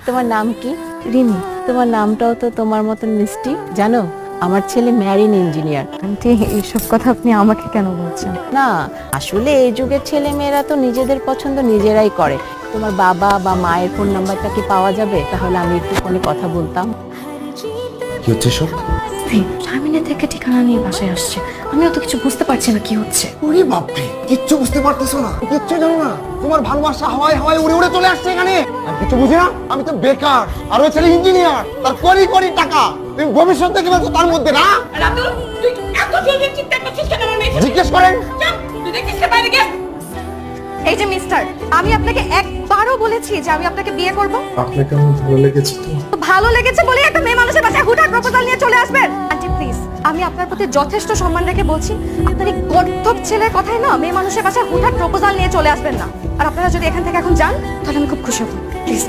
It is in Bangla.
তোমার নাম কি? রিমি। তোমার নামটাও তো তোমার মতন মিষ্টি। জানো, আমার ছেলে ম্যারিন ইঞ্জিনিয়ার। আন্টি, এইসব কথা আপনি আমাকে কেন বলছেন? না, আসলে এই যুগের ছেলে মেয়েরা তো নিজেদের পছন্দ নিজেরাই করে। তোমার বাবা বা মায়ের ফোন নাম্বারটা কি পাওয়া যাবে? তাহলে আমি একটু ফোনে কথা বলতাম। কি হচ্ছে সব? শারমিনের থেকে ঠিকানা নিয়ে বাসায় আসছে। আমিও তো কিছু বুঝতে পারছি না কি হচ্ছে। ওরে বাপরে, কিচ্ছু বুঝতে পারতেছো না, কিচ্ছু জানো না। তোমার ভালোবাসা হাওয়ায় হাওয়ায় উড়ে উড়ে চলে আসছে এখানে। আমি কিছু বুঝি না, আমি তো বেকার, আর ওই ছেলে ইঞ্জিনিয়ার, তার কোটি কোটি টাকা। তুমি ভবিষ্যৎ দেখে ফেলছো তার মধ্যে না? রাতুল, তুই এত জলদি চিন্তা করছিস কেন? আমার মেয়ে জিজ্ঞেস করেন। তুই দেখিস না বাইরে গিয়ে? এই যে মিস্টার, আমি আপনাকে একবারও বলেছি যে আমি আপনাকে বিয়ে করব। আপনাকে আমার ভালো লেগেছে তো। তো ভালো লেগেছে বলে একটা মেয়ে মানুষের বাসায় হুটহাট প্রপোজাল নিয়ে চলে আসবেন? আন্টি প্লিজ, আমি আপনার প্রতি যথেষ্ট সম্মান রেখে বলছি, আপনার এই গর্ধব ছেলের কথাই না মেয়ে মানুষের বাসায় হুটহাট প্রপোজাল নিয়ে চলে আসবেন না। আর আপনারা যদি এখান থেকে এখন যান তাহলে আমি খুব খুশি হব। প্লিজ।